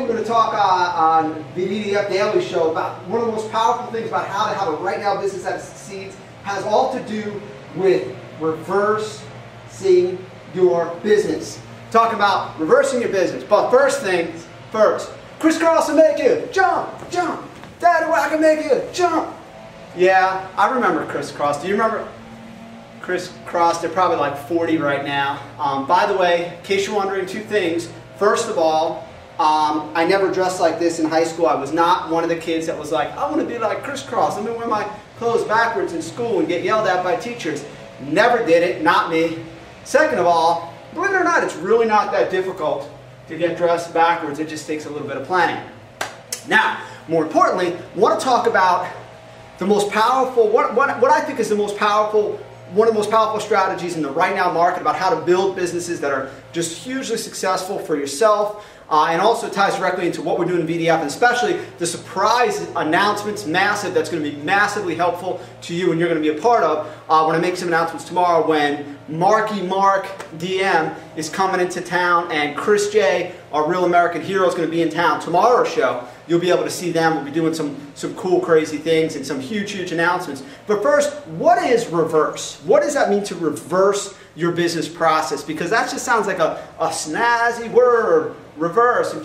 we're going to talk on the EDF Daily Show about one of the most powerful things about how to have a right now business that succeeds. Has all to do with reversing your business. Talk about reversing your business. But first things first. Crisscross will make you jump, jump. Daddy, I can make you jump. Yeah, I remember crisscross. Do you remember crisscross? They're probably like 40 right now. By the way, in case you're wondering, two things. First of all, I never dressed like this in high school. I was not one of the kids that was like, I want to be like crisscross. Let me wear my clothes backwards in school and get yelled at by teachers. Never did it, not me. Second of all, believe it or not, it's really not that difficult to get dressed backwards. It just takes a little bit of planning. Now, more importantly, I want to talk about the most powerful, what I think is the most powerful, one of the most powerful strategies in the right now market about how to build businesses that are just hugely successful for yourself, and also ties directly into what we're doing in VDF, and especially the surprise announcements, massive, that's going to be massively helpful to you and you're going to be a part of when I make some announcements tomorrow when Marky Mark DM is coming into town and Chris J, our Real American Hero, is going to be in town. Tomorrow's show, you'll be able to see them. We'll be doing some cool, crazy things and some huge, huge announcements. But first, what is reverse? What does that mean to reverse your business process? Because that just sounds like a snazzy word, reverse. And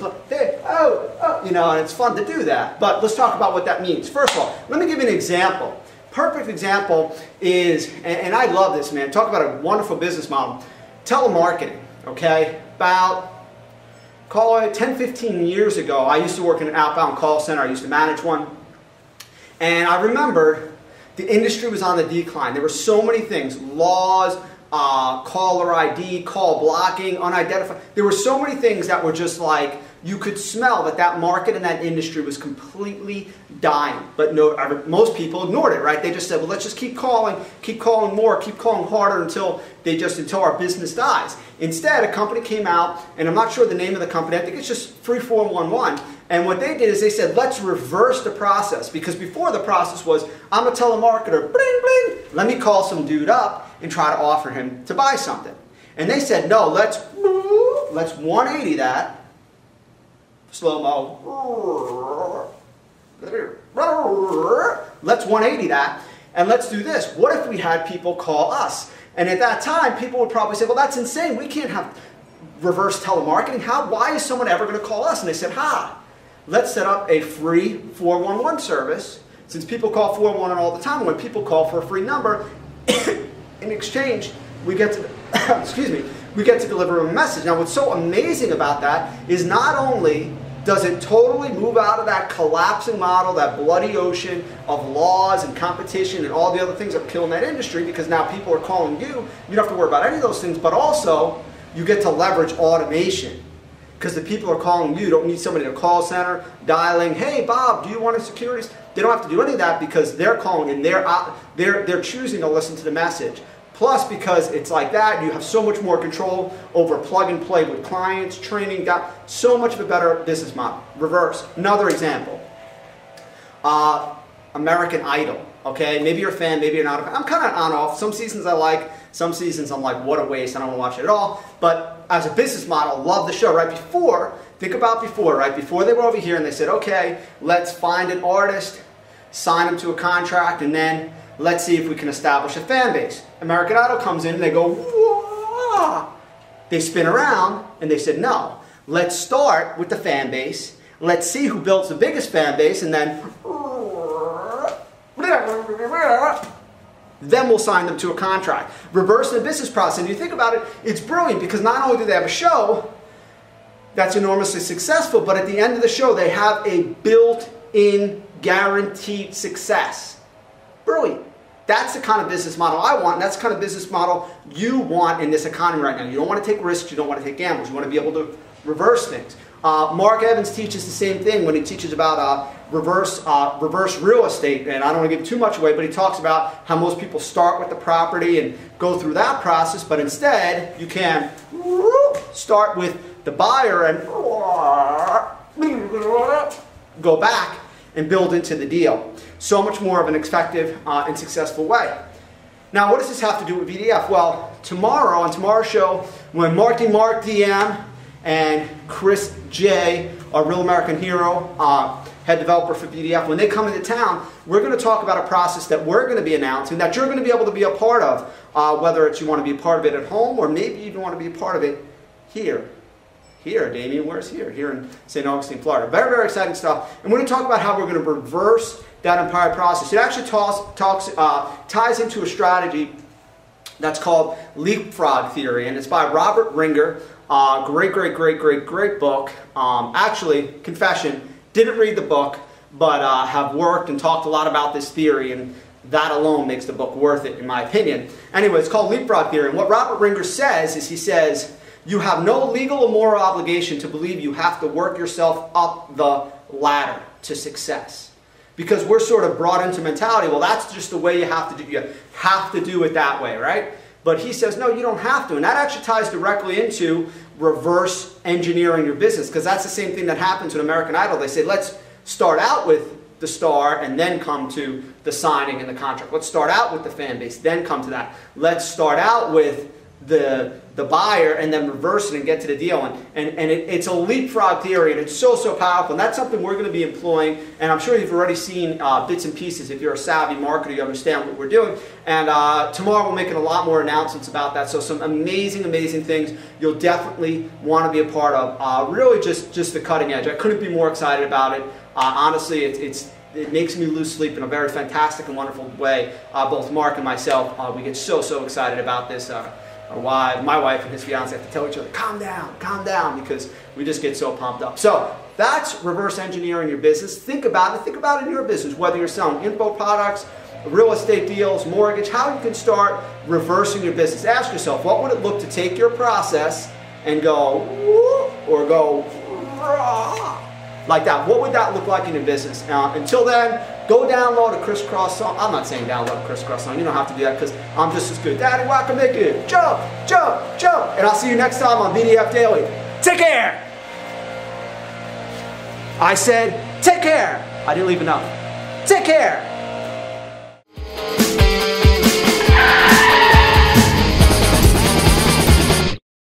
you know, and it's fun to do that. But let's talk about what that means. First of all, let me give you an example. Perfect example is, and I love this, man. Talk about a wonderful business model. Telemarketing, okay? About, call it 10, 15 years ago, I used to work in an outbound call center. I used to manage one. And I remember the industry was on the decline. There were so many things, laws, caller ID, call blocking, unidentified. There were so many things that were just like, you could smell that that market and that industry was completely dying. But no, most people ignored it, right? They just said, well, let's just keep calling more, keep calling harder until our business dies. Instead, a company came out, and I'm not sure the name of the company, I think it's just Freeform 11. And what they did is they said, let's reverse the process. Because before the process was, I'm a telemarketer, bling, bling, let me call some dude up and try to offer him to buy something. And they said, no, let's 180 that. Slow-mo. Let's 180 that, and let's do this. What if we had people call us? And at that time, people would probably say, well, that's insane. We can't have reverse telemarketing. Why is someone ever going to call us? And they said, let's set up a free 411 service. Since people call 411 all the time, when people call for a free number, in exchange, we get to, excuse me, we get to deliver a message. Now, what's so amazing about that is not only does it totally move out of that collapsing model, that bloody ocean of laws and competition and all the other things that are killing that industry, because now people are calling you, you don't have to worry about any of those things, but also you get to leverage automation. Because the people are calling you, don't need somebody in a call center dialing, hey Bob, do you want a securities? They don't have to do any of that because they're calling and they're choosing to listen to the message. Plus, because it's like that, you have so much more control over plug and play with clients, training, got so much of a better business model. Reverse. Another example. American Idol. Okay, maybe you're a fan, maybe you're not a fan. I'm kind of on off. Some seasons I like, some seasons I'm like, what a waste, I don't want to watch it at all. But as a business model, love the show. Right before, think about before, right? Before they were over here and they said, okay, let's find an artist, sign them to a contract, and then let's see if we can establish a fan base. American Idol comes in and they go, whoa! They spin around and they said, no, let's start with the fan base. Let's see who builds the biggest fan base, and then we'll sign them to a contract. Reverse the business process. And you think about it, it's brilliant because not only do they have a show that's enormously successful, but at the end of the show they have a built-in guaranteed success. Brilliant. That's the kind of business model I want, and that's the kind of business model you want in this economy right now. You don't want to take risks, you don't want to take gambles, you want to be able to reverse things. Mark Evans teaches the same thing when he teaches about reverse real estate, and I don't want to give too much away, but he talks about how most people start with the property and go through that process, but instead you can start with the buyer and go back and build into the deal. So much more of an effective and successful way. Now, what does this have to do with VDF? Well, tomorrow, on tomorrow's show, when Marky Mark DM and Chris J our Real American Hero, head developer for PDF, when they come into town, we're going to talk about a process that we're going to be announcing that you're going to be able to be a part of, whether it's you want to be a part of it at home or maybe you want to be a part of it here. Here, Damian, where's here? Here in St. Augustine, Florida. Very, very exciting stuff. And we're going to talk about how we're going to reverse that entire process. It actually ties into a strategy that's called leapfrog theory, and it's by Robert Ringer. Great book. Actually, confession, didn't read the book, but have worked and talked a lot about this theory, and that alone makes the book worth it, in my opinion. Anyway, it's called leapfrog theory, and what Robert Ringer says is, he says, you have no legal or moral obligation to believe you have to work yourself up the ladder to success. Because we're sort of brought into mentality, well, that's just the way you have to do. You have to do it that way, right? But he says, no, you don't have to. And that actually ties directly into reverse engineering your business, because that's the same thing that happens with American Idol. They say, let's start out with the star and then come to the signing and the contract. Let's start out with the fan base, then come to that. Let's start out with the buyer and then reverse it and get to the deal. And it's a leapfrog theory, and it's so powerful. And that's something we're going to be employing. And I'm sure you've already seen bits and pieces. If you're a savvy marketer, you understand what we're doing. And tomorrow we're making a lot more announcements about that. So some amazing things you'll definitely want to be a part of. Really just the cutting edge. I couldn't be more excited about it. Honestly, it makes me lose sleep in a very fantastic and wonderful way. Both Mark and myself, we get so excited about this. My wife and his fiance have to tell each other, calm down, because we just get so pumped up. So that's reverse engineering your business. Think about it in your business, whether you're selling info products, real estate deals, mortgage, how you can start reversing your business. Ask yourself, what would it look to take your process and go, or go, like that? What would that look like in your business? Until then, go download a crisscross song. I'm not saying download a crisscross song. You don't have to do that because I'm just as good. Daddy, what can make it? Jump. And I'll see you next time on BDF Daily. Take care. I said, take care. I didn't leave enough. Take care.